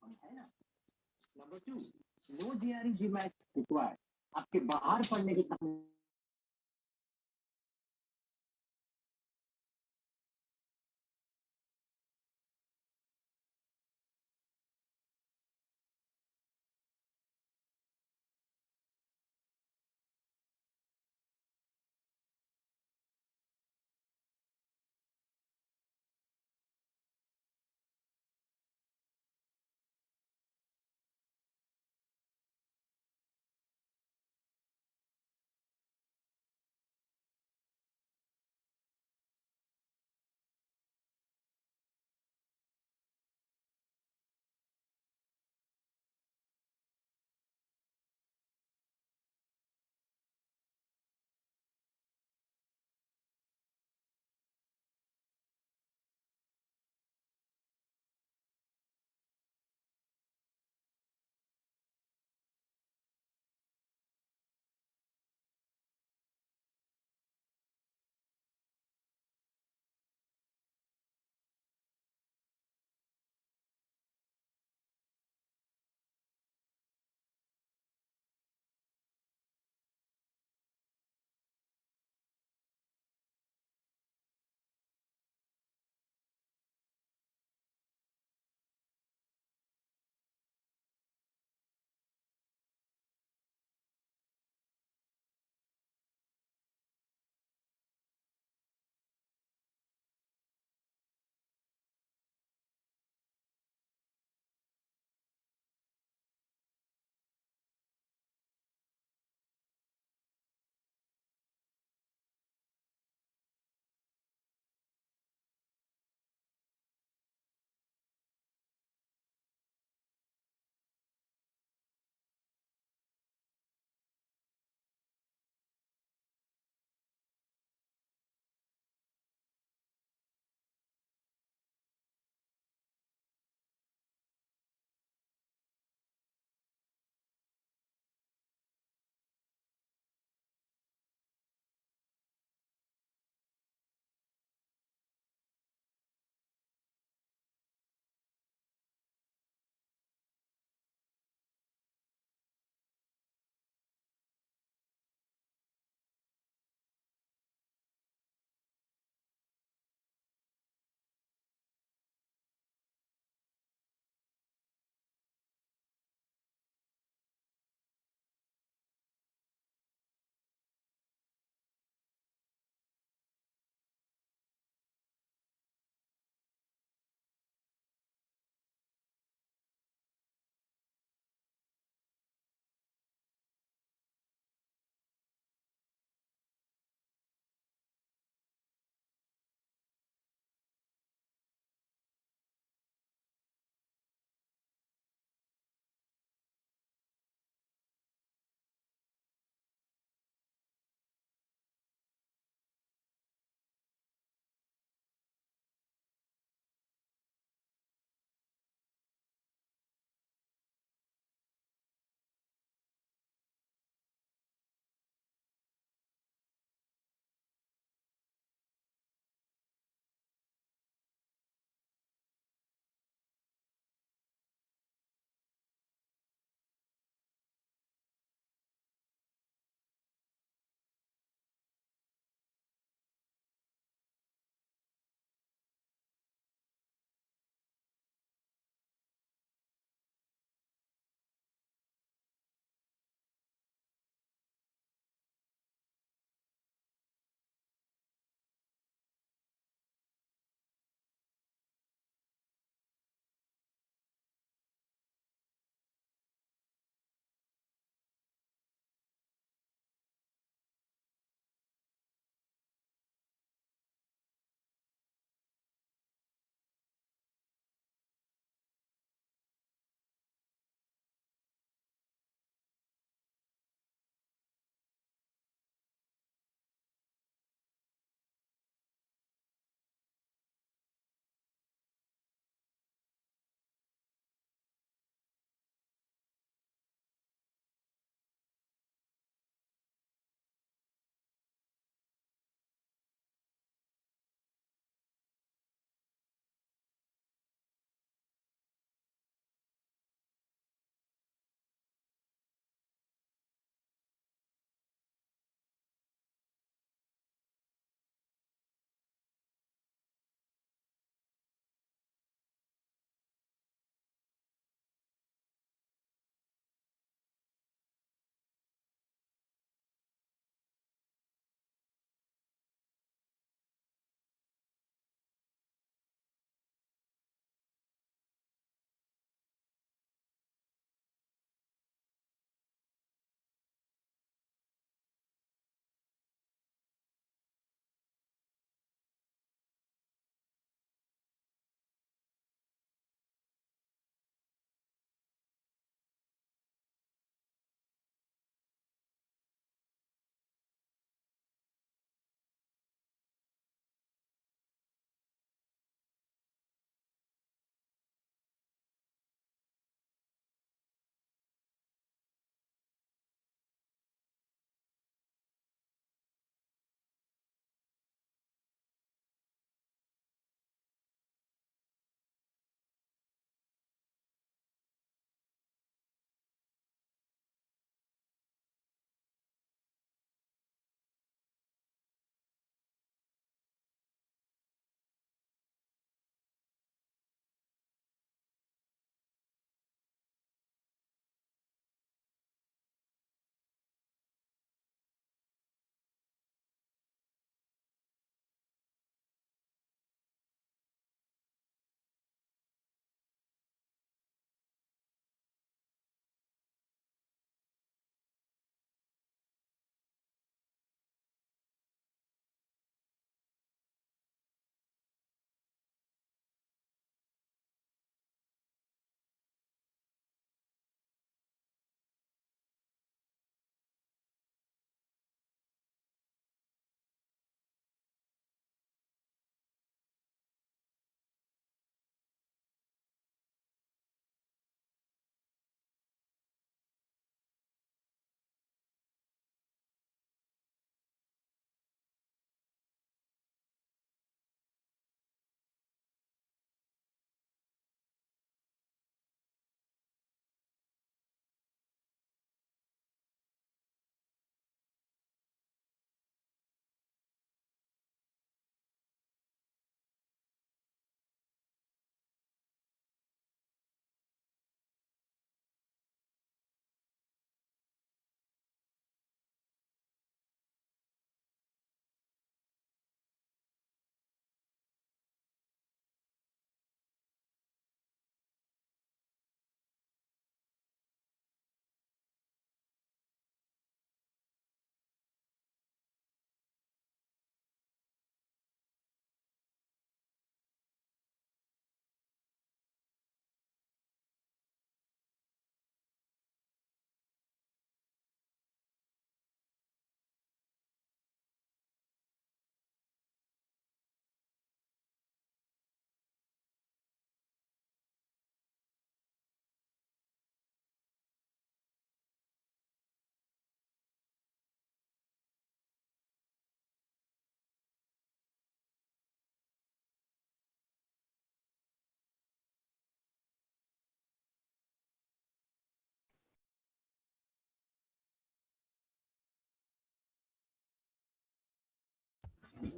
है ना। Number 2, no GRE required. आपके बाहर पढ़ने के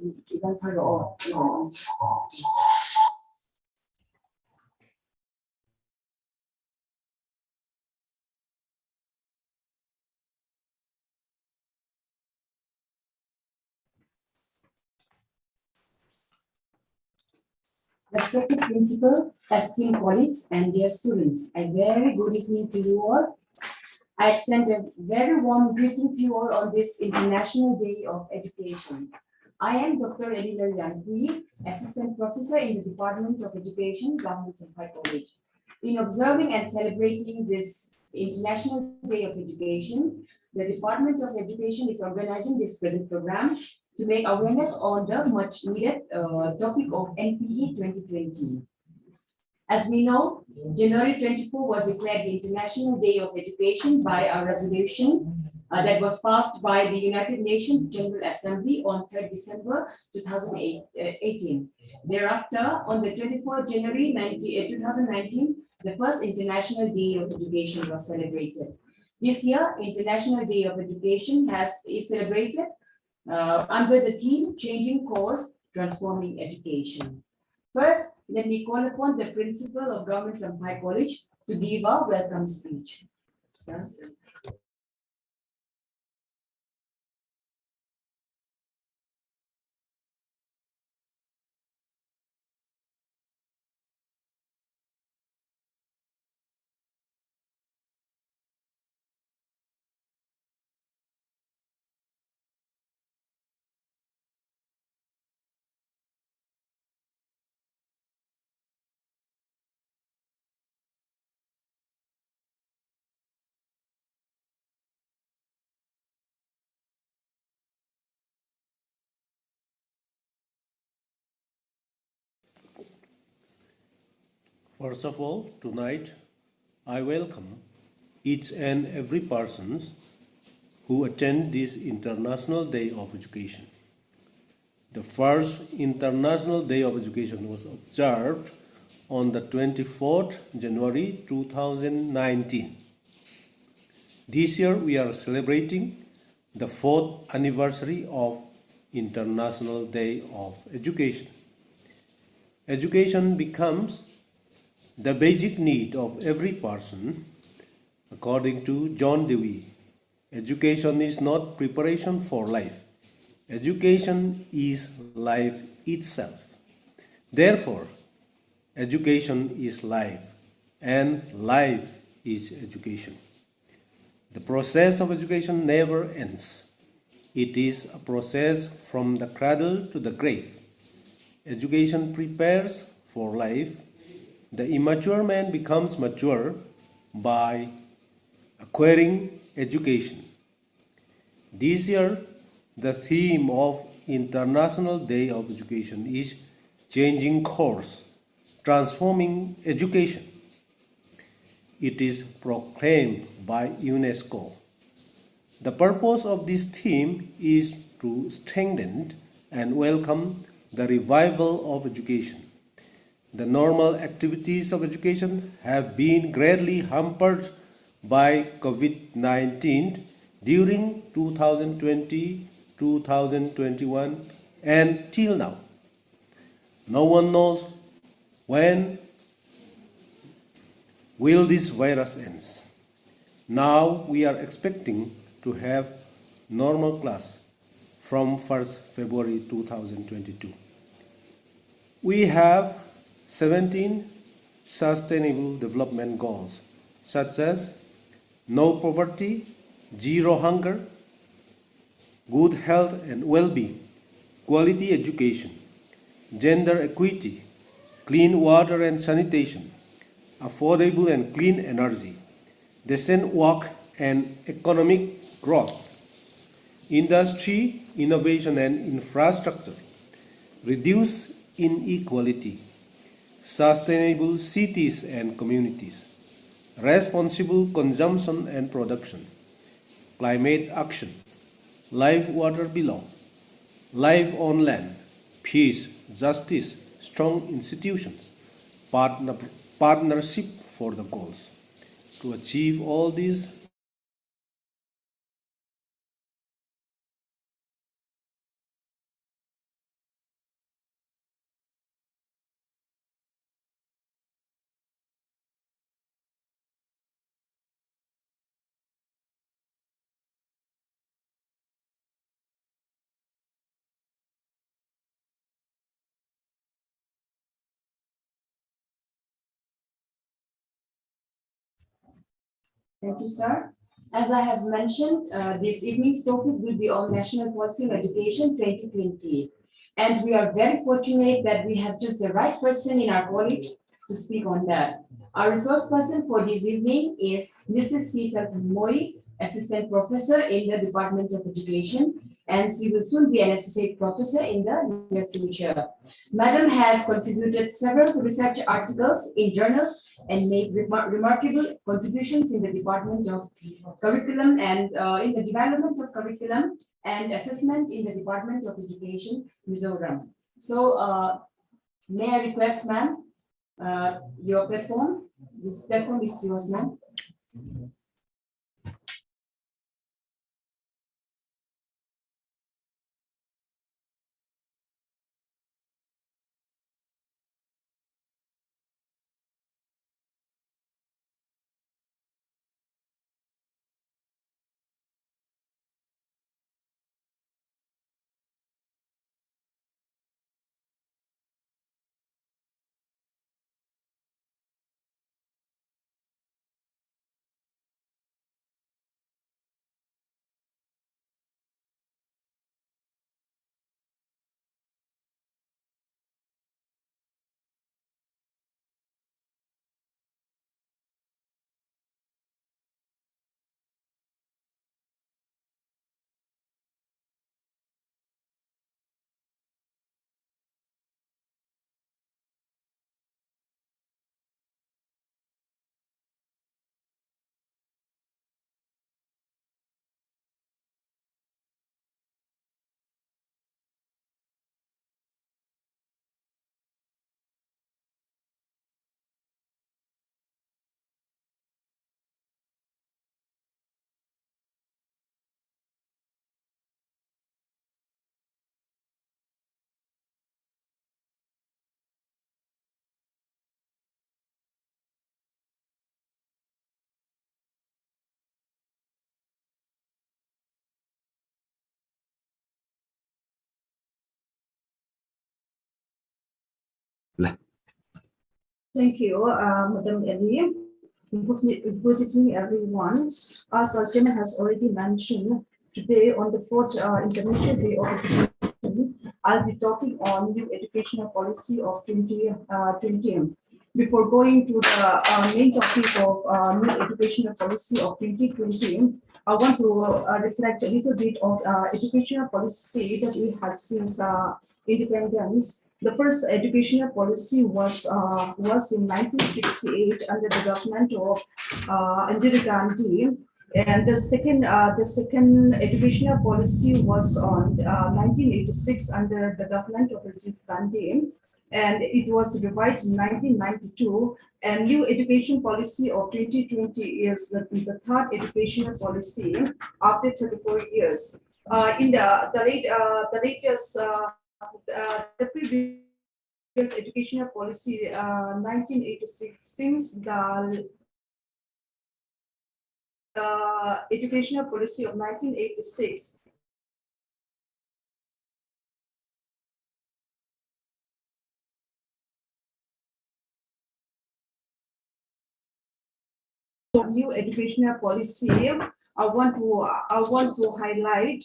이건 바로 Respected Principal, esteemed colleagues, and dear students, a very good evening to you all. I extend a very warm greeting to you all on this International Day of Education. I am Dr. Ellie Lallianpuii, Assistant Professor in the Department of Education, Govt Champhai College. In observing and celebrating this International Day of Education, the Department of Education is organizing this present program to make awareness on the much needed topic of NPE 2020. As we know, January 24 was declared the International Day of Education by a resolution that was passed by the United Nations General Assembly on 3rd December 2018. Thereafter, on the 24th January 2019, the first International Day of Education was celebrated. This year, International Day of Education is celebrated under the theme Changing Course, Transforming Education. First, let me call upon the principal of Govt Champhai College to give a welcome speech. Sir. First of all, tonight I welcome each and every person who attend this International Day of Education. The first International Day of Education was observed on the 24th January 2019. This year we are celebrating the 4th anniversary of International Day of Education. Education becomes the basic need of every person. According to John Dewey, education is not preparation for life. Education is life itself. Therefore, education is life, and life is education. The process of education never ends. It is a process from the cradle to the grave. Education prepares for life. The immature man becomes mature by acquiring education. This year, the theme of International Day of Education is Changing Course, Transforming Education. It is proclaimed by UNESCO. The purpose of this theme is to strengthen and welcome the revival of education. The normal activities of education have been greatly hampered by COVID-19 during 2020, 2021, and till now. No one knows when will this virus end. Now we are expecting to have normal class from 1st February 2022. We have 17 sustainable development goals, such as no poverty, zero hunger, good health and well-being, quality education, gender equity, clean water and sanitation, affordable and clean energy, decent work and economic growth, industry, innovation and infrastructure, reduce inequality, sustainable cities and communities, responsible consumption and production, climate action, life water below, life on land, peace, justice, strong institutions, partnership for the goals. To achieve all these, Thank you, sir. As I have mentioned, this evening's topic will be on National Policy on Education 2020. And we are very fortunate that we have just the right person in our college to speak on that. Our resource person for this evening is Mrs. Chalthanmawii, Assistant Professor in the Department of Education, and she will soon be an Associate Professor in the near future. Madam has contributed several research articles in journals and made remarkable contributions in the Department of Curriculum and in the development of curriculum and assessment in the Department of Education, Mizoram. So, may I request, ma'am, your platform? This platform is yours, ma'am. Thank you, Madam Ellie. Good evening, everyone. As our chairman has already mentioned, today on the 4th International Day of Education, I'll be talking on new educational policy of 2020. Before going to the main topic of new educational policy of 2020, I want to reflect a little bit of educational policy that we had since independence. The first educational policy was in 1968 under the government of Indira Gandhi, and the second educational policy was on 1986 under the government of Rajiv Gandhi, and it was revised in 1992. And new education policy of 2020 is the third educational policy after 34 years. In the latest. The previous educational policy 1986, since the educational policy of 1986 new educational policy, I want to highlight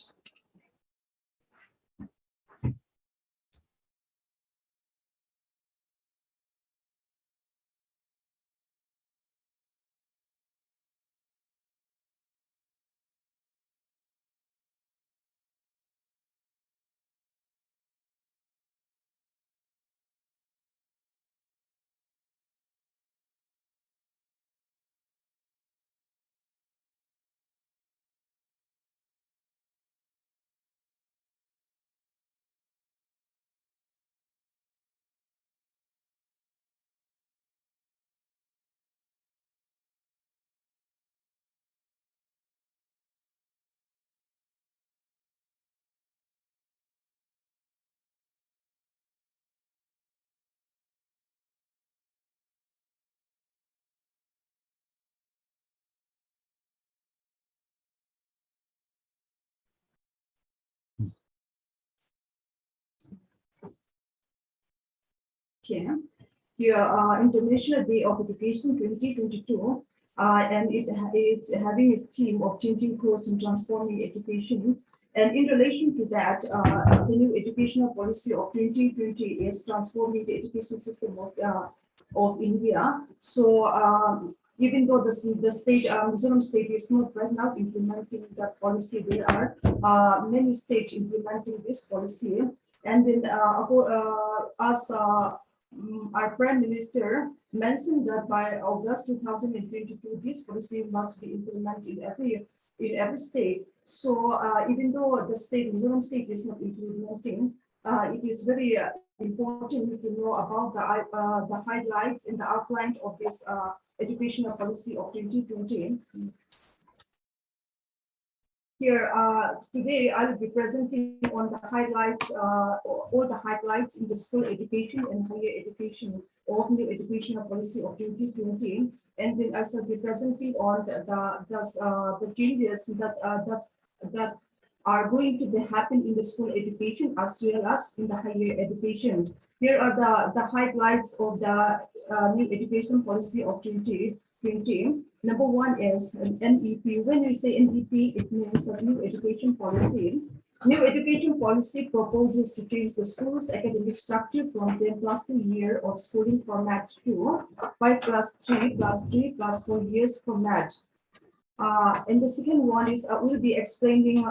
here International Day of Education 2022. and it is having a theme of changing course and transforming education. And in relation to that, the new educational policy of 2020 is transforming the education system of India. So even though the state, Mizoram state is not right now implementing that policy, there are many states implementing this policy. And then as our Prime Minister mentioned that by August 2022, this policy must be implemented in every state. So even though the state, Mizoram state is not implementing, it is very important to know about the highlights and the outline of this educational policy of 2020. Here today, I will be presenting on the highlights, all the highlights in the school education and higher education of new educational policy of 2020, and then I shall be presenting on the changes that are going to be happen in the school education as well as in the higher education. Here are the highlights of the new education policy of 2020. Number one is an NEP. When we say NEP, it means a new education policy. New education policy proposes to change the school's academic structure from 10+2 year of schooling format to 5+3+3+4 years format. And the second one is we'll be explaining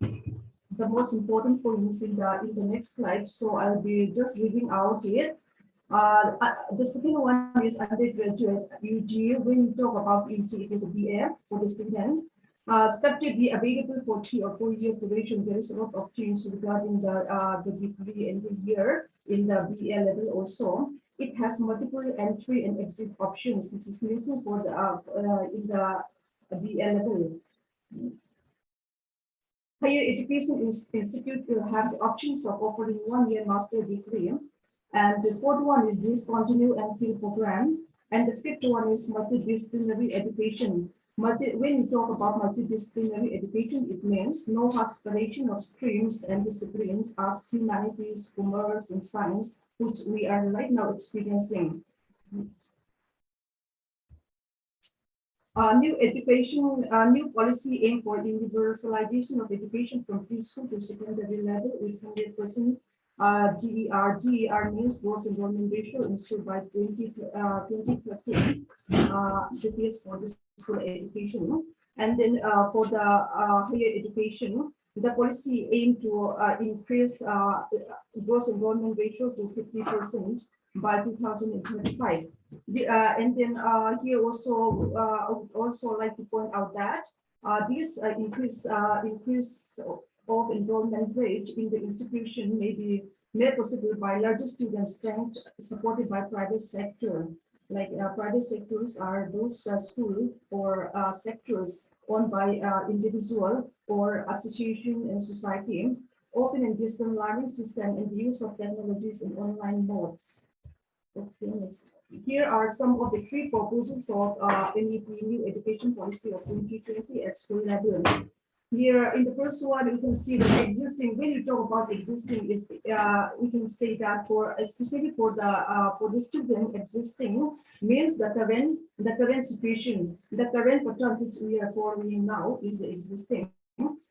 the most important points in the next slide. So I'll be just reading out it. The second one is undergraduate UG. When we talk about UG, it is a BA for the student. Structure be available for 3 or 4 years duration. There is a lot of change regarding the degree and the year in the BA level also. It has multiple entry and exit options. This is new for the in the BA level. Yes. Higher education institute will have the options of offering 1-year master degree. And the fourth one is discontinue and field program. And the fifth one is multidisciplinary education. When we talk about multidisciplinary education, it means no separation of streams and disciplines as humanities, commerce, and science, which we are right now experiencing. New policy aim for universalization of education from preschool to secondary level with 100% GER means gross enrollment ratio installed by 2030. That is for the school education. And then for the higher education, the policy aim to increase gross enrollment ratio to 50% by 2035. And then here also like to point out that this increase of enrollment rate in the institution may be made possible by larger student strength supported by private sector. Like private sectors are those schools or sectors owned by individual or association and society, open and distance learning system, and the use of technologies in online modes. Okay, next. Here are some of the key proposals of NEP, new education policy of 2020 at school level. Here in the first one, you can see the existing. When you talk about existing, is we can say that for especially for the student, existing means the current situation, the current pattern which we are following now is the existing.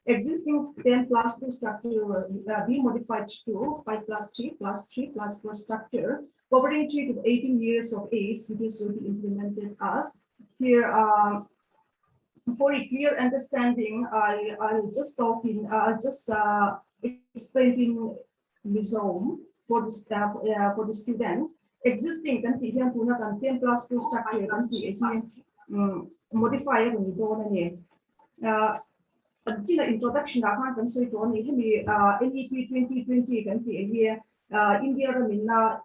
Existing 10+2 structure will be modified to 5+3+3+4 structure, covering 3 to 18 years of age. This will be implemented as here. For a clear understanding, I'll just explaining the zone for the staff for the student. Existing country here puna kan 10+2 structure country modifier ni do na ne introduction kan so to ni NEP 2020 country here India minna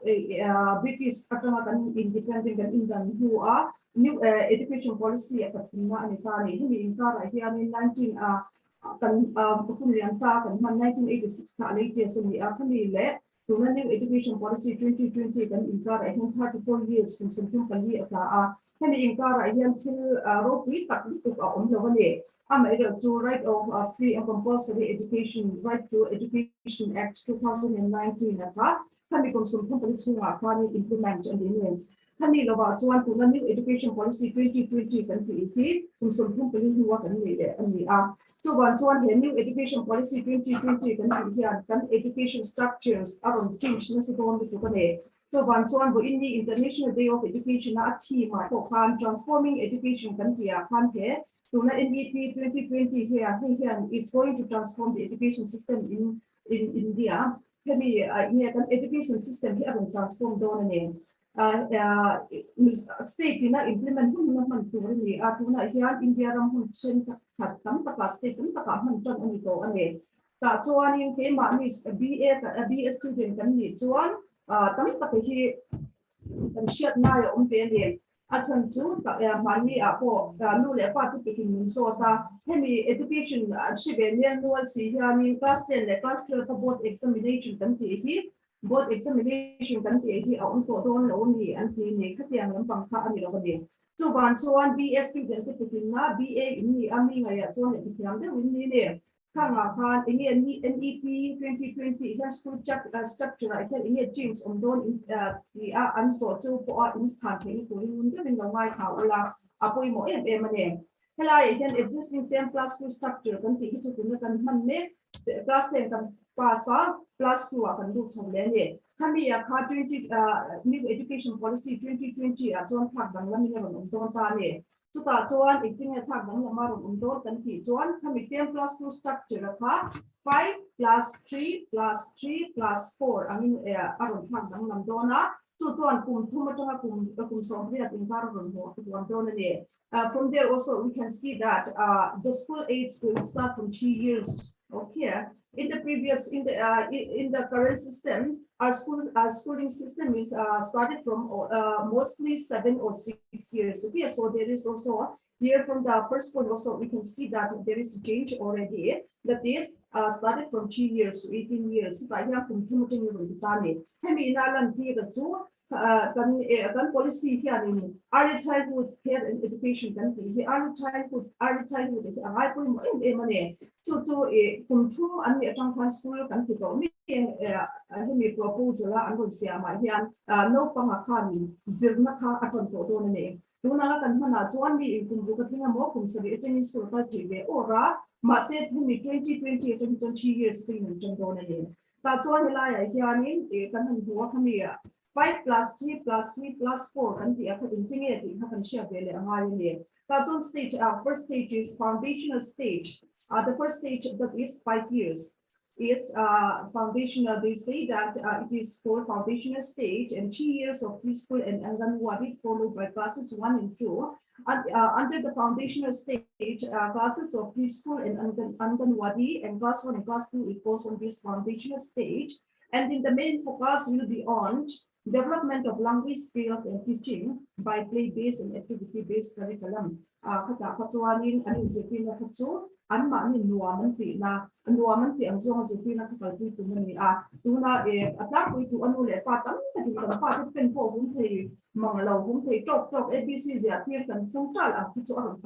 British kan independent kan Indian who are new education policy at Katrina and Itali, in Kara here in 1986, latest in the Afghan to new education policy 2020 and in Kara, I think 34 years from some company at in Kara here until road we took on the way. I'm able to write of free and compulsory education, Right to Education Act 2019 can become some companies who are planning implement and Hani lo ba chuan tu new education policy 2020 kan ti hi kum som thum pali huwa kan ni le ani a chuan he new education policy 2020 kan ti hian kan education structures aron change na si don tu kan e chuan bo in the International Day of Education a thi ma ko khan transforming education kan ti a khan he tuna NEP 2020 here hian is going to transform the education system in India. Hemi kan education system hi aron transform don ne state na implement na man tu ni atuna hian India ram hun chen khat tam ta state tam ta man tan ani to ane ta chuan in ke ma ni BA student kan ni chuan tam ta hi kan shiat na yo pe ni achan chu ta mani apo nu le pa tu pekin min so ta hemi education shibe ni annual si hian in class 10 le class 12 board examination kan ti hi board examination kan ti hi on to don lo ni an ti ni khatiang lam pang kha ani lo ni chuan BS student te pekin na BA ni ami nga ya chuan e thiam de win ni ne khanga khan ni NEP 2020 ya school structure I can in James on don the an so to for instant ni ko ni de lo ngai kha ula apoi mo em ne hela again existing 10+2 structure kan ti hi chu kan man ne class 10 kan pasa plus 2 akan du chang le ne kami ya kha 20 new education policy 2020 a chon thak dang lam ni ron don ta ne chuta chuan iting a thak dang ma ron don kan ti chuan kami 10+2 structure kha 5+3+3+4 amin aron thak dang lam dona chu chuan kum thuma tanga kum som ria tin kar ron ho tu don ne from there also we can see that the school age will start from 3 years okay. In the current system, our schooling system is started from mostly 7 or 6 years. Okay, so there is also here from the first point also we can see that there is a change already. That is started from 3 years to 18 years. So I have from promoting the tani. Hemi nalan ti the two kan policy here in early childhood care and education kan ti early childhood ai ko mo mane to kumthum ani atang khan school kan ti to mi hemi proposal an ron sia ma hian no panga khan zirna kha aton to do ne tuna kan hana chuan mi kum bu ka thinga mo kum sabi etin school ka ti be ora ma se hemi 2020 20 years tin tin do ne ta chuan hela ya hian in kan han bu ka mi 5+3+3+4 kan ti akha tin tinge ti kha kan share bele angai ne ta chuan stage first stage is foundational stage. The first stage that is 5 years is foundational. They say that it is for foundational stage and 3 years of preschool and Anganwadi followed by classes 1 and 2. Under the foundational stage, classes of preschool and Anganwadi and class 1 and class 2 it goes on this foundational stage. And in the main focus will be on development of language skills and teaching by play-based and activity-based curriculum. Kata katuanin anin zepina katu anma anin nuamanti ang zong zepina kapalti tu mani tuna atak itu anu le patam tadi kan patam pen po hum thei mangalo hum thei tok abc zia tir kan tongtal a kitu aron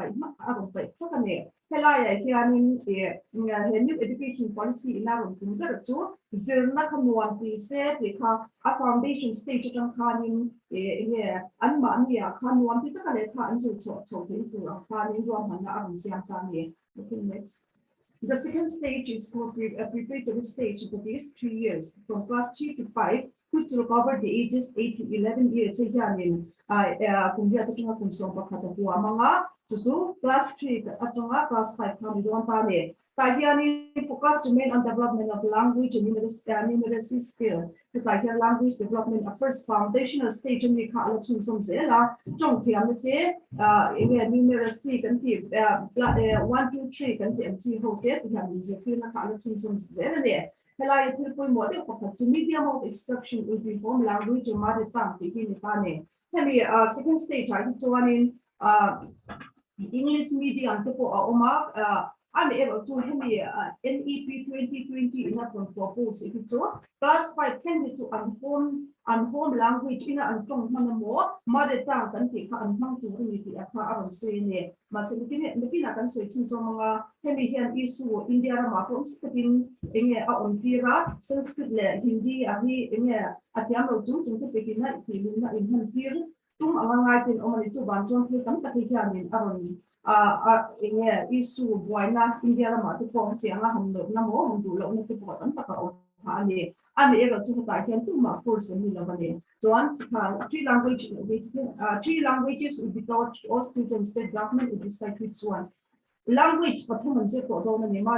pai pakane helaya hianin he new education policy inaron kumgar chu zirna khamwan ti se ti kha a foundation stage tang khanin anma ania khanwan ti takale kha anzu cho tu khanin ro hana aron siam ta ne. Okay, next. The second stage is called preparatory stage, that is 3 years, from class 3 to 5, which will cover the ages 8 to 11 years. Class 3 class 5 focus remain on development of language and numeracy skill. Language development at first foundational stage and we call it numeracy can be 1, 2, 3 can be MC hotel we have the field medium of instruction will be home language and mother tongue begin second stage I to one in English medium to I'm able to have NEP 2020 in a propose if it's so. Class 5 tended to unhome language in a more mother tongue can take unhome to unity at our saying Masina can say to some Hemian issue India Mahomes in on Tira, Sanskrit, Hindi, Ahi, Atiamo Jun to begin in here. tung ang ngai tin omani chu ban chon thi tam tak hi anin aron inge isu buaina India ma tu ko ti anga ham lo na mo hum du lo na tu ko tam tak o ani ami ero chu ta hian tu ma force ni lo bani chuan three languages will be taught to all students. State government will decide which one. Language performance ko do na ma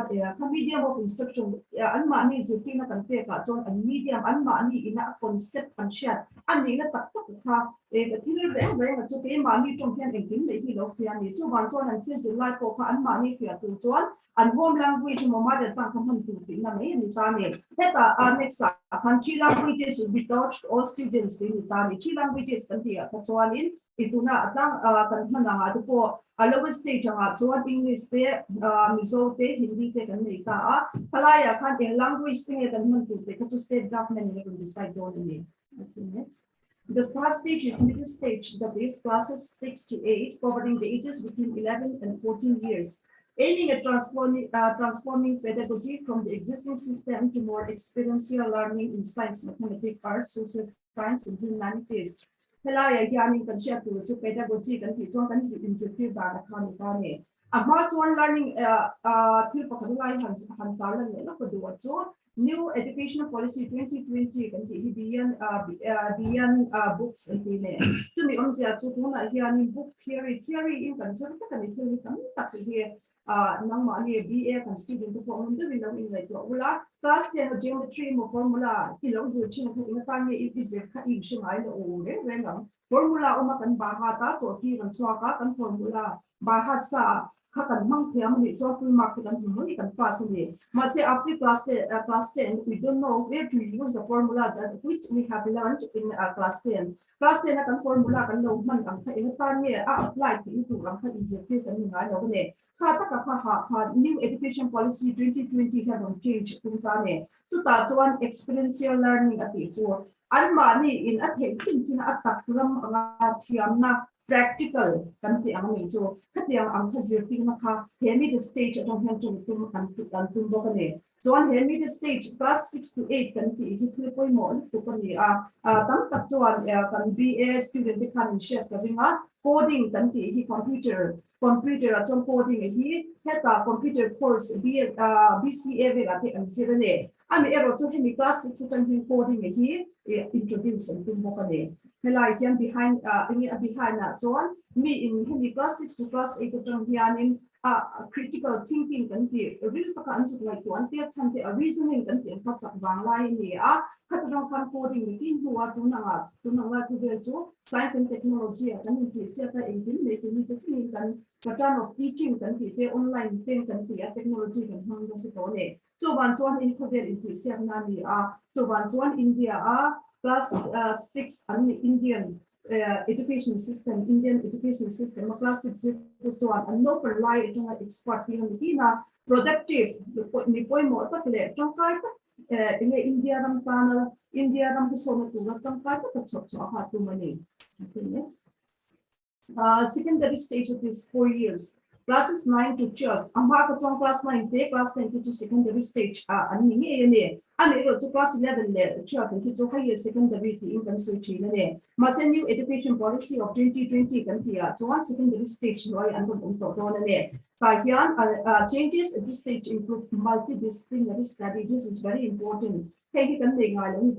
medium of instruction an ma ni ziti na kan pe ka chon an medium an ma ni ina concept an shat an ni na tak tak kha thil re re chu pe ma ni tong hian engin le hi lo fian ni chu ban chon an thil zilai ko kha an ma ni fia tu chon an home language mo mother tongue kan tu ti na me ni ta ni heta next country languages will be taught to all students in ta ni three languages kan ti ka chon in ituna atang kan hana ha tu a lower stage chuan English te Mizo te Hindi te kan nei ta halaya khan in language te kan man tu te ka state government ne kan decide on ni. Okay, next. The first stage is middle stage, that is classes 6 to 8, covering the ages between 11 and 14 years, aiming at transforming pedagogy from the existing system to more experiential learning in science, mathematics, arts, social science, and humanities. Helaya yani kan share to pedagogy kan ti chon kan initiative da khan ta ne amma chon learning thil pakhat lai han ta la ne ko do cho new educational policy 2020 kan ti bian books and ne to me on sia chu na yani book theory in kan sa ta kan theory kan ta hi nang ma ni BA kan student ko on the window in like wala class 10 geometry mo formula ki lo zu chin ko in ta ni is ka in shi mai lo o re ngam formula o ma kan ba ha ta to ki kan chwa ka kan formula ba ha sa ka kan mang thiam ni so full mark kan mu ni kan pass ni ma se after class 10 we don't know where to use the formula that which we have learned in class 10 kan formula kan lo man kan ka in ta ni apply ki tu kan ka execute kan ni ga lo ne new education policy 2020 have changed kumtane to ta chuan experiential learning ati chu anmani in a the chin atakram anga thiamna practical kan ti ang chu khatiang ang khazirti na kha hemi the stage atong hian chu tum kan tum bo kane chuan hemi the stage class 6 to 8 kan ti hi thil poi mo tu kan ni tam tak chuan kan BA student kan chef ka ringa coding kan ti hi computer atong coding hi heta computer course BCA ve la te an sirane ami ero chu hemi class 6 atong hi coding hi introduce and tum bo kane helai hian behind na chuan me in hemi class 6 to class 8 atong hianin critical thinking kan ti real taka an chu like to an te chante a reasoning kan ti ka chak wang lai ni khatrong kan coding ni tin huwa tu na tu de chu science and technology kan ti sia ka engin me ti ni te tin kan pattern of teaching kan ti te online ten kan ti technology kan hang da se to ne so ban chuan in khoder in ti sia na ni so ban chuan India class 6 an Indian education system class 6 to an no lie to expert na productive ni poi mo ta le tong kai in India ram so na tu tong kai ta chok ha tu mani. Okay, next. Secondary stage of is 4 years. Classes 9 to 12. Amma ka chong class 9 te class 10 to secondary stage an ni ne an ero to class 11 le 12 ki to higher secondary ti in kan so chi ne ma se new education policy of 2020 kan ti to one secondary stage loi an kon to ne ka hian changes at this stage include multidisciplinary study. This is very important. Hey ki kan le ngai lo ni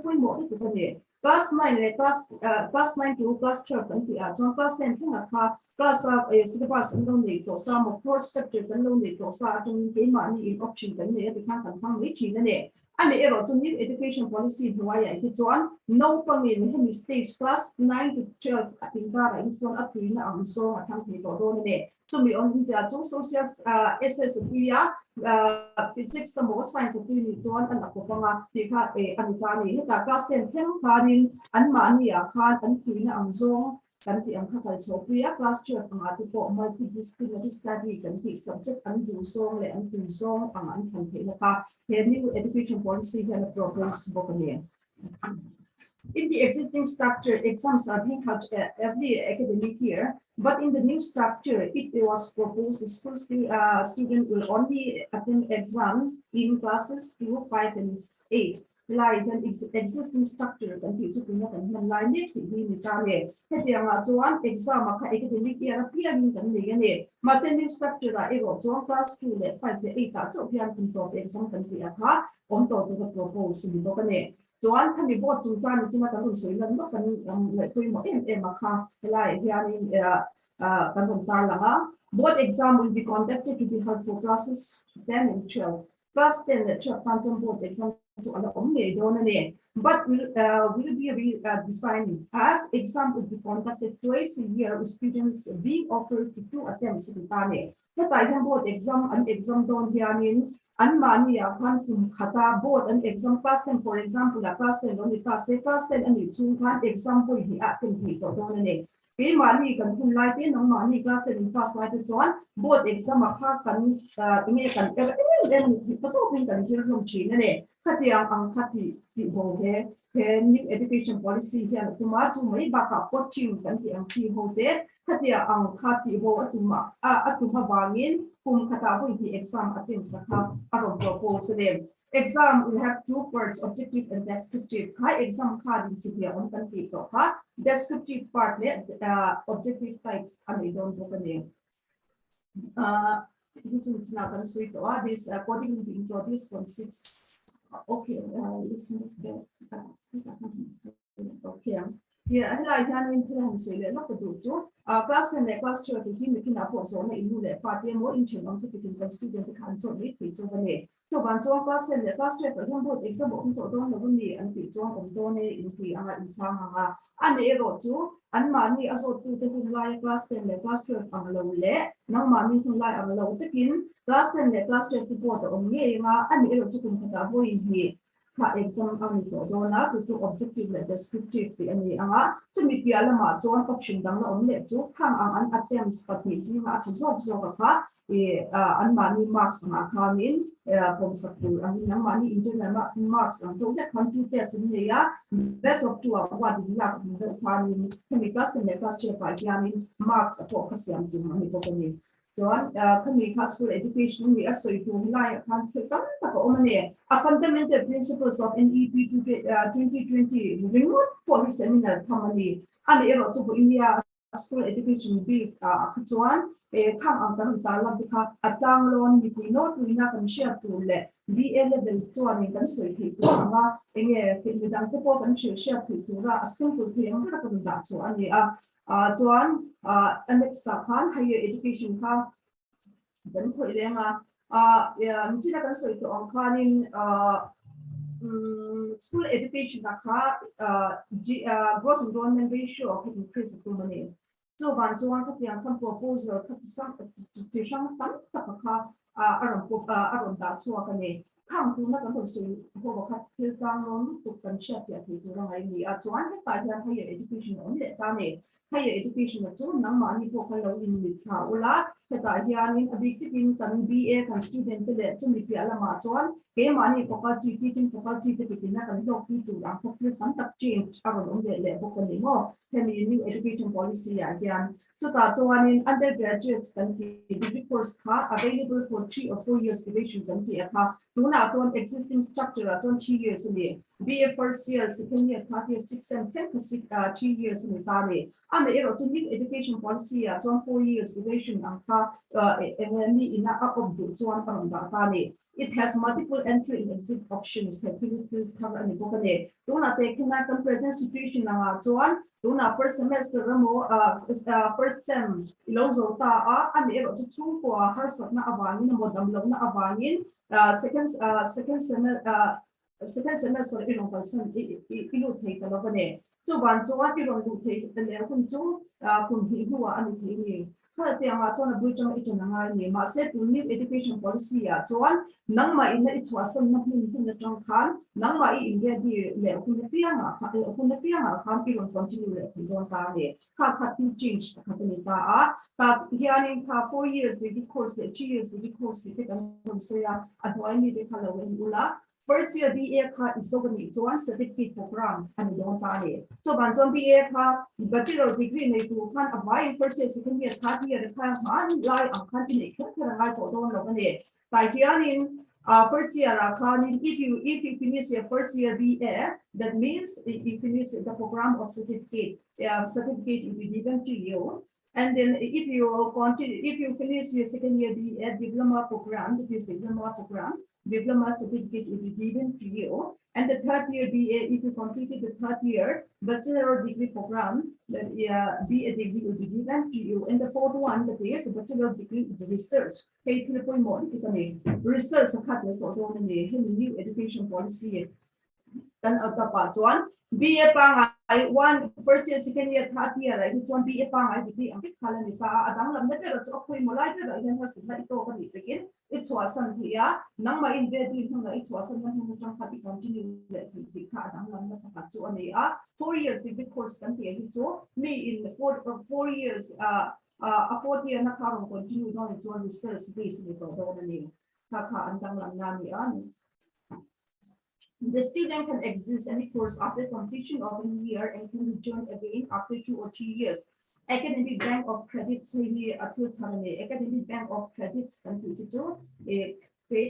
point mo to ne class 9 le class 9 to class 12 kan ti to class 10 thing ka class of syllabus and only to some of course structure kan only to sa tung ke ma ni in option kan ne ti kan phang ni chi ne ani ero to new education policy hwaya hi chuan no pangin hemi stage class 9 to 12 ating bara in son apina ang so athang thi to do ne so mi on ja to social ss ya physics some more science of ni chuan an ko panga ti kha ani ka ni ta class 10 theng khanin an ma ni khan an pina ang zo kan ti ang kha so priya class 12 ang ati po multidisciplinary study kan ti subject an du song le an tu song ang an kan thi na ka new education policy can propose bokane. In the existing structure, exams are being held every academic year, but in the new structure, it was proposed the school student will only attend exams in classes 2, 5, and 8. like an existing structure kan ti chu kun kan man lai ne thi ni ta le he dia nga chuan exam kha academic year pian kan ni ane ma se new structure a ero chuan class 2 le 5 le 8 ta chu pian kun to exam kan ti a kha on to to propose ni bo kan ne chuan khani bo chung chan ni chima kan soi lan ba kan le tui mo em kha lai hian in kan hon ta la ha both exam will be conducted to be held for classes 10 and 12 class 10 and 12 phantom board exam to ala only don ne but will be designed as exam will be conducted twice a year with students being offered to 2 attempts in tane the time board exam and exam don hianin an mani a khan kum khata board and exam class 10 for example a class 10 only class 10 and chung khan exam po hi a kan hi to don ne ke mani kan kun lai te nang mani class 10 class lai te chuan board exam a kha kan inge kan em pato pin kan zir hlom chi ne khatiang ang khati ti ho he new education policy hian tuma chu mai ba ka coaching kan ti ang chi ho te khatia ang khati ho atuma wangin kum khata ho hi exam atin sakha aro propose them exam will have 2 parts objective and descriptive high exam card in chipia on kan ti to ha descriptive part le objective types ani don ko kan this now can sweet this according to introduced from 6 okay let's move there okay yeah I can intern say le not do to class and class 2 to him kin apo so na ilu le pa te mo in chen on to the student kan so ni ti so ne so ban so class and class 2 for example exam on to don no ni an ti so on do ne in ti anga in sang anga an e ro chu an ma ni aso tu te hun lai class 10 le class 2 ang lo le nang ma ni hun lai ang lo te kin class 10 le class 2 ti po to on ye nga an e ro chu kun ta bo in hi ka exam ang to do na to objective le descriptive ti ani anga chumi pia lama chuan option dang na on le chu khang ang an attempts pati ji ma thu job ka an mani marks na khamin from school an nang mani internal marks an to that kan tu test ni ya best of 2 what did ya the khamin kemi class ne class che pa yamin marks for kasiam tu mani ko ni John, kami school education we are so to rely upon a fundamental principles of NEP 2020 remote policy seminar company and a lot of India school education bill John kang ang tanong tala bika atang lon di kuino tuina kan share to le BA level 2 ani kan so ki to anga enge pinidang ko kan share to ra simple thing ang kan da so ani John Alexa Khan higher education ka dan ko ilenga mchina kan so ito ang kanin school education na ka gross enrollment ratio of increase to money so ban so ang katiang kan proposal katisang tisang tan tapaka aron da so kani khang tu na kan so ho ka til kang non tu kan sha pya ti tu ra ngai ni chuan ta hian higher education on le ta ne higher education na chu nang ma ni ko ka lo in ni tha ula ta hian in abiktin kan BA kan student le chumi pi ala ma chuan ke ma ni faculty teaching faculty te pi na kan lo ti tu ra faculty kan tak change aron on le bo kan ni mo hemi new education policy ya hian so ta chuan in undergraduates kan ti degree course ka available for 3 or 4 years duration kan ti ka tuna chuan existing structure chuan 3 years ni BA first year second year third year 6 and 10 3 years ni ta ni and the new education policy chuan 4 years duration ang ka ni ina up of the chuan parang da ta ni it has multiple entry and exit options that will cover any bokane tuna te kina kan present situation na chuan tuna first semester ramo first sem ilozo ta and ero chu ko har sak na awangin mo damlo na awangin second semester ilong person ilu take na bane so ban so what you do take the le kun chu kun hi huwa ani ni ha te anga chona bu chang ito na ngai ni ma se tu new education policy ya chuan nang ma in i chwa sam na hin hin na chang khan nang ma I india di le kun na pia khan ki ron continue le don ta le kha ti change ka ni ta hian in 4 years the course 3 years the course te kan so ya adwai ni de khala wen ula first year BA ka isogani chuan certificate program ani don ta le so ban chon BA ka bachelor degree nei tu khan awai first year second year third year ka man lai ang khan ni kha ngai to don lo ne tai hian in first year if you finish your first year BA, that means you finish the program of certificate. Certificate will be given to you. And then if you finish your second year BA diploma program, that is diploma certificate will be given to you. And the third year BA, if you completed the third year bachelor degree program, then BA degree will be given to you. And the fourth one, that is bachelor degree research. Research for new education policy. Then the part one, BA pangai one first year, second year, third year, right? It's one BA pangai degree. I'm calling it. Adang lam na pero so kung mulai pero yan has na ito kan ipigin. It's wasan hiya. Nang ma-invest din na it's wasan na yung tang pati continue let me ka adang lam na pakatso ani 4 years degree course kan tiya ito. Me in 4 years a fourth year na karong continue no it's one research based nito do na ni kaka andang lam na ni The student can exist any course after completion of a year and can be joined again after 2 or 3 years. Academic bank of credits academic bank of credits can be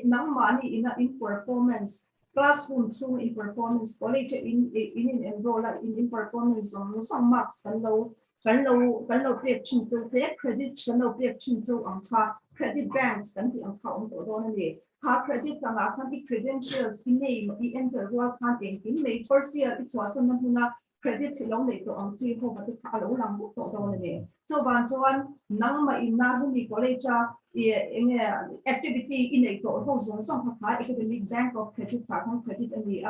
money in performance classroom through in performance college in enroll in performance on some marks can low reaction to credits can low reaction to credit banks can be account or credits can be credentials name the enter work content in May first year it was credits long later on see how but lang so one nang ma college activity in a some academic bank of credit credit and the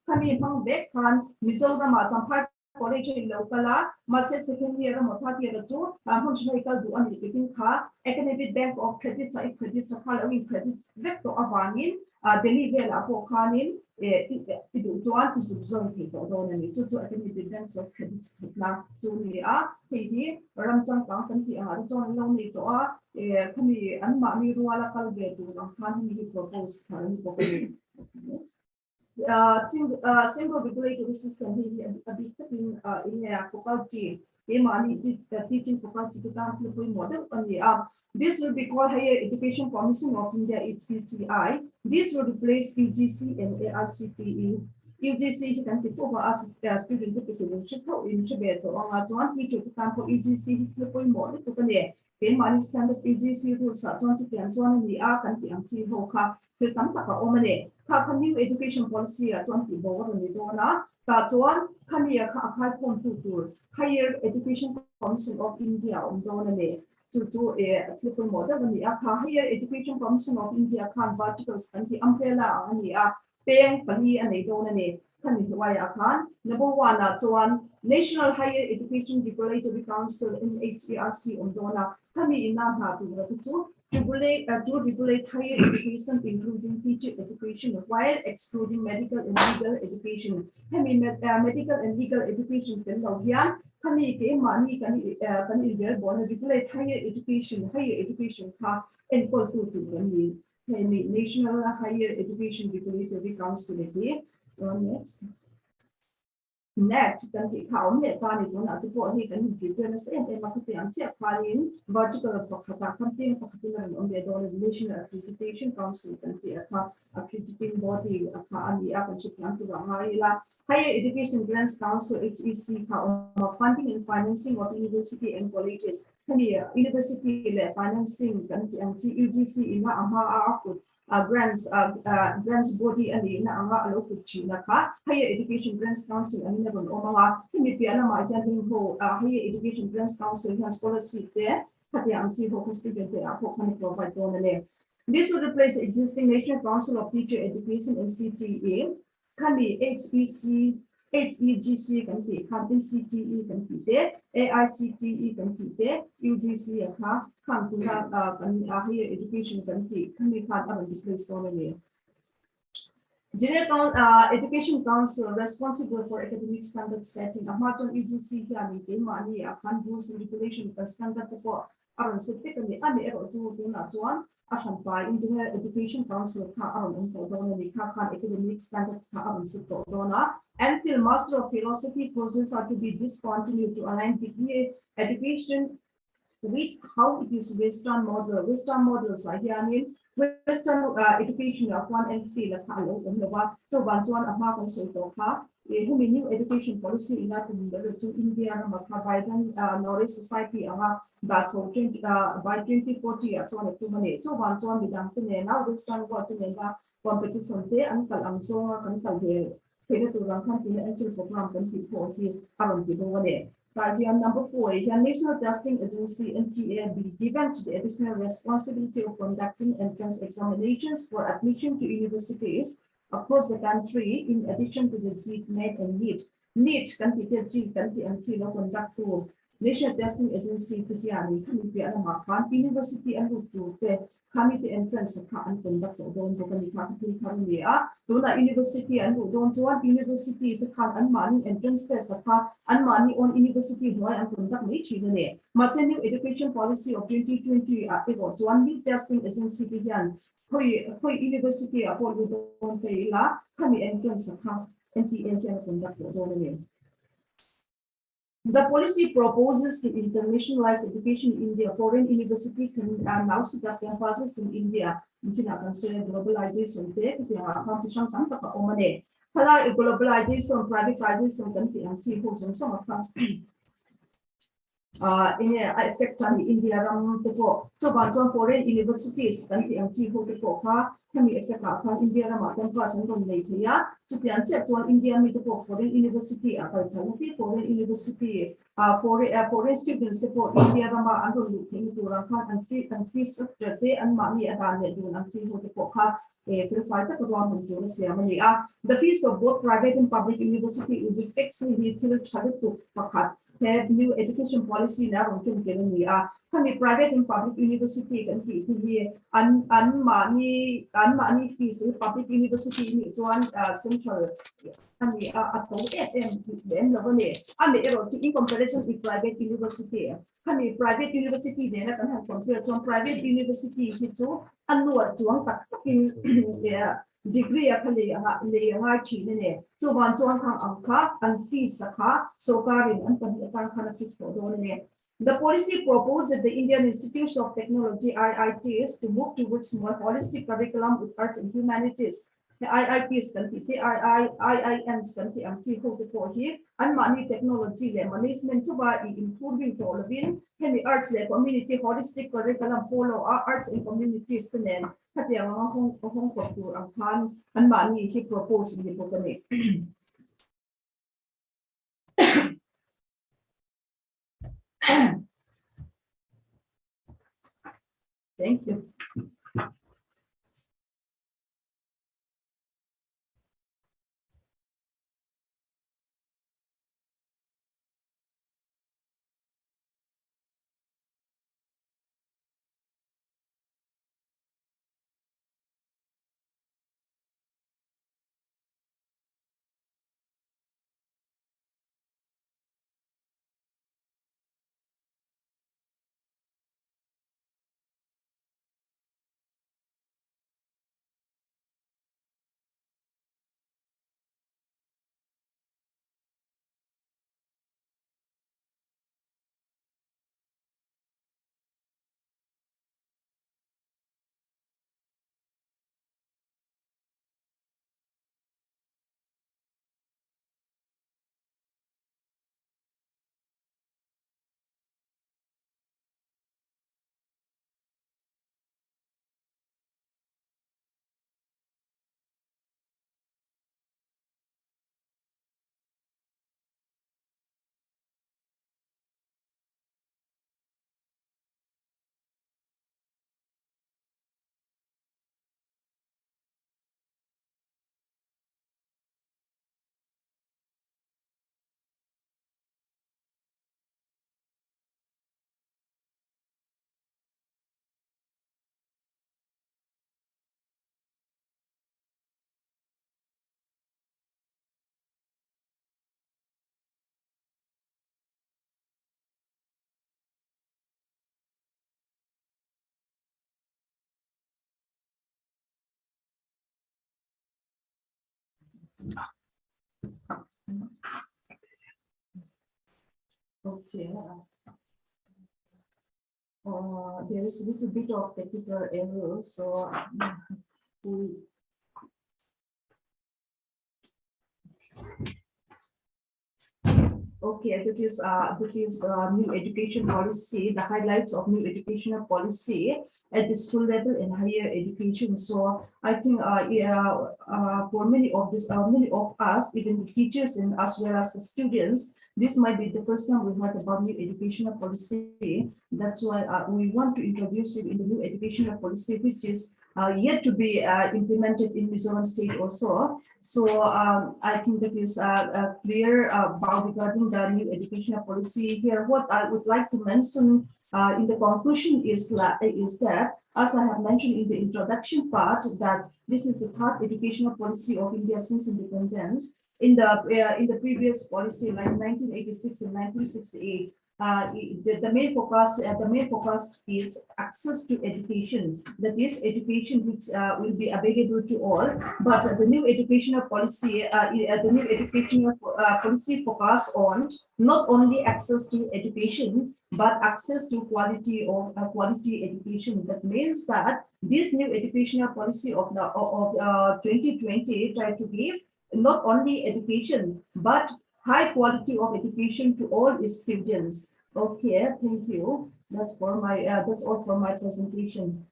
kami pang back kan Mizoram Champhai college in local master second year or third year to functional do an academic bank of credit credit following credit vector avangin deliver apo kanin itu jual is zone people don't need to academic banks of credits na to ni he ramchang ka kan ti zone long ni to kami an ma mi ruala kal ge tu ang kan ni propose kan ko single regulatory system here a bit in faculty teaching faculty model this will be called Higher Education Commission of India HPCI. This will replace UGC and AICTE. UGC can take over as student in Tibeto on one teacher to come for UGC model to the money standard UGC rules are 20 and 1 in the arc and the anti hoka to come back omane. New education policy at 20 board and the donor. That's one come here to Higher Education Commission of India on donor to do a triple model when the Higher Education Commission of India can verticals and the umbrella and the paying Pani and they don't need number one, National Higher Education Regulatory Council in HCRC on donor Kami in Naha to regulate higher education, including teacher education, while excluding medical and legal education. Kami medical and legal education can now here. Kami ke money can regulate higher education and call to National Higher Education Regulatory Council. Next. Next, can be count it on to go ahead and give them a same and vertical contain on the National Accreditation Council can be accrediting body upon the upmanship to the Higher Education Grants Council HEC funding and financing of university and colleges. University financing can be UGC in grants body and the local Higher Education Grants Council and never Higher Education Grants Council has scholarship there. This would replace the existing National Council of Teacher Education and CTA. Can be HEC, HEGC can be CTE can be there, AICTE can be there, UGC come to have higher education can be replaced only. General Education Council responsible for academic standard setting. Amaton UGC can money rules and regulation for standard for our specifically one. Champhai International Education Council academic standard and the Master of Philosophy courses are to be discontinued to align degree education with how it is Western model. Western models are here Western education of one and feel a color and the one so one American so who new education policy in that to India Biden knowledge society that's so 20 by 2040 at one to money so one with them now Western got to competition there and so uncle here to run company and program can be for here current people there. Guardian number 4, the National Testing Agency NTA be given to the additional responsibility of conducting entrance examinations for admission to universities across the country in addition to the GMAT and NEET. NEET can be conduct to National Testing Agency to the University and to committee entrance and conduct don't university and don't want university to come and money entrance test and money on university and conduct nature. New education policy of 2020 one new testing agency began university don't pay la entrance and conduct. The policy proposes to internationalize education in India. Foreign university can now set up campuses in India. Consider globalization. Competition globalization, privatization, some of in effect on India so foreign universities can be can be effect on India person from India so the India foreign university foreign university foreign students for India and looking to and free sector they and money at the fees of both private and public university will be fixed to have new education policy now can be private and public university can be money fees public university one central in comparison with private university private university they have compared to private university degree so one and fees so and fixed the policy proposed that the Indian Institutes of Technology IITs to move towards more holistic curriculum with arts and humanities. The IITs can be the IIMs can be here and money technology management to buy improving to all of it can be arts community holistic curriculum follow arts and communities to then and money he proposed in the book. Thank you. Okay. there is a little bit of technical error, so we okay, this is new education policy, the highlights of new educational policy at the school level and higher education. So I think for many of us, even the teachers and as well as the students, this might be the first time we heard about new educational policy. That's why we want to introduce it in the new educational policy, which is yet to be implemented in Mizoram state also. So I think that is clear about regarding the new educational policy here. What I would like to mention in the conclusion is that, as I have mentioned in the introduction part, that this is the third educational policy of India since independence. In the previous policy, like 1986 and 1968, the main focus is access to education. That is education which will be available to all. But the new educational policy, focus on not only access to education but access to quality education. That means that this new educational policy of 2020 try to give not only education but high quality of education to all its students. Okay, thank you. That's all for my presentation.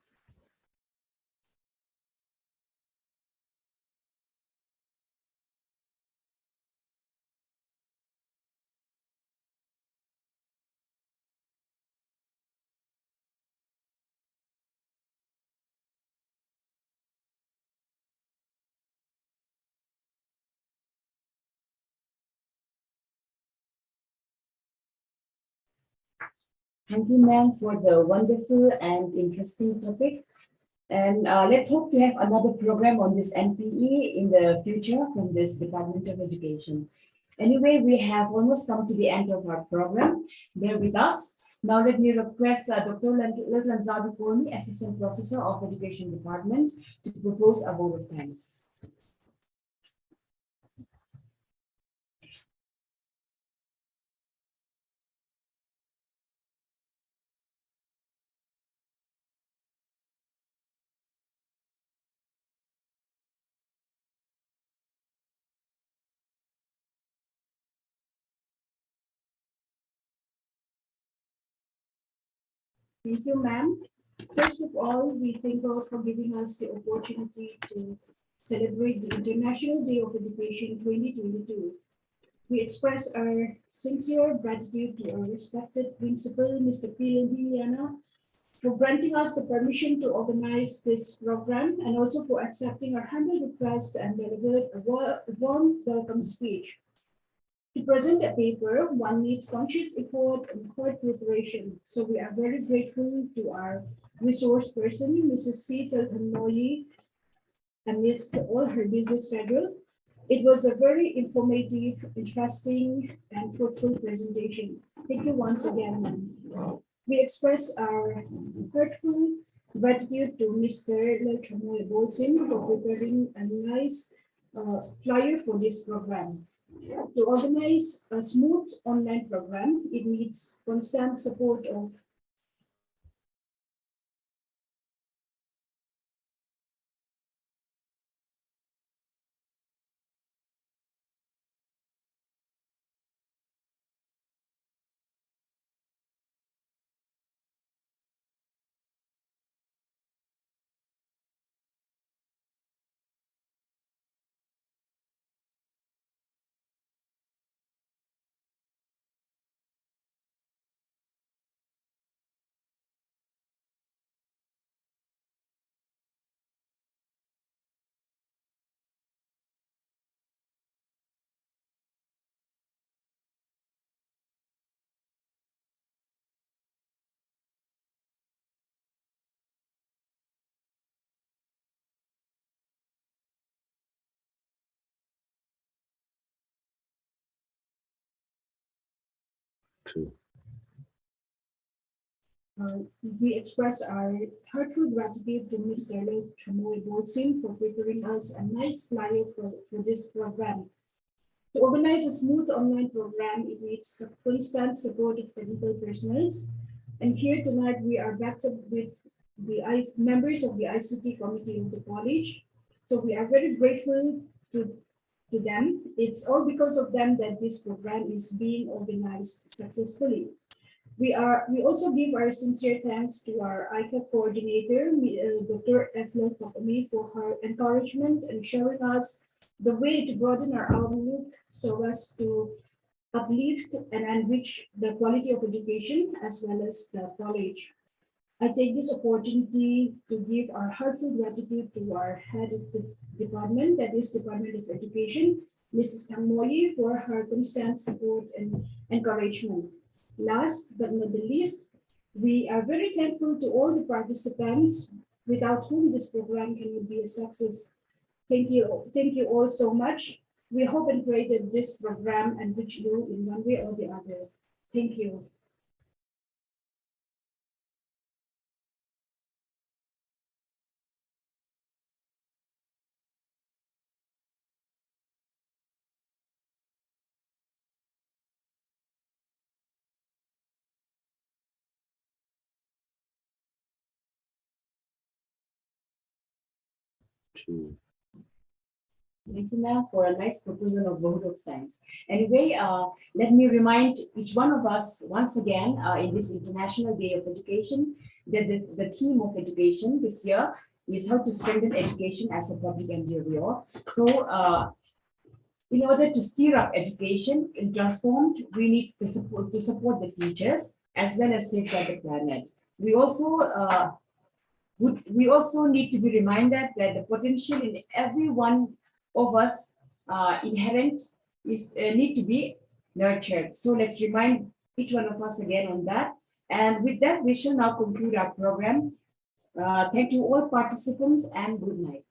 Thank you, ma'am, for the wonderful and interesting topic. And let's hope to have another program on this NPE in the future from this Department of Education. Anyway, we have almost come to the end of our program. Bear with us. Now let me request Dr. Laltlanzovi Kawlni, Assistant Professor of Education Department, to propose a vote of thanks. Thank you, ma'am. First of all, we thank God for giving us the opportunity to celebrate the International Day of Education 2022. We express our sincere gratitude to our respected principal, Mr. Lalhmingliana, for granting us the permission to organize this program and also for accepting our humble request and delivered a warm welcome speech. To present a paper, one needs conscious effort and quick preparation. So we are very grateful to our resource person, Mrs. Chalthanmawii, amidst all her busy schedule. It was a very informative, interesting, and fruitful presentation. Thank you once again, ma'am. We express our heartfelt gratitude to Mr. Lalhmingliana for preparing a nice flyer for this program. To organize a smooth online program, it needs constant support of True. We express our heartfelt gratitude to Mr. Lalhmingliana for preparing us a nice flyer for this program. To organize a smooth online program, it needs constant support of technical personnel And here tonight, we are backed up with the members of the ICT committee of the college. So we are very grateful to them. It's all because of them that this program is being organized successfully. We also give our sincere thanks to our ICA coordinator, Dr. Laltlanzovi, for her encouragement and showing us the way to broaden our outlook so as to uplift and enrich the quality of education as well as the college. I take this opportunity to give our heartfelt gratitude to our head of the department, that is Department of Education, Mrs. Chalthanmawii, for her constant support and encouragement. Last but not the least, we are very thankful to all the participants without whom this program cannot be a success. Thank you all so much. We hope and pray that this program enrich you in one way or the other. Thank you. Thank you, ma'am, for a nice proposal of vote of thanks. Anyway, let me remind each one of us once again in this International Day of Education that the theme of education this year is how to strengthen education as a public endeavor. So, in order to steer up education and transformed, we need to support the teachers as well as safeguard the planet. We also need to be reminded that the potential in every one of us inherent is need to be nurtured. So let's remind each one of us again on that. And with that, we shall now conclude our program. Thank you all participants and good night.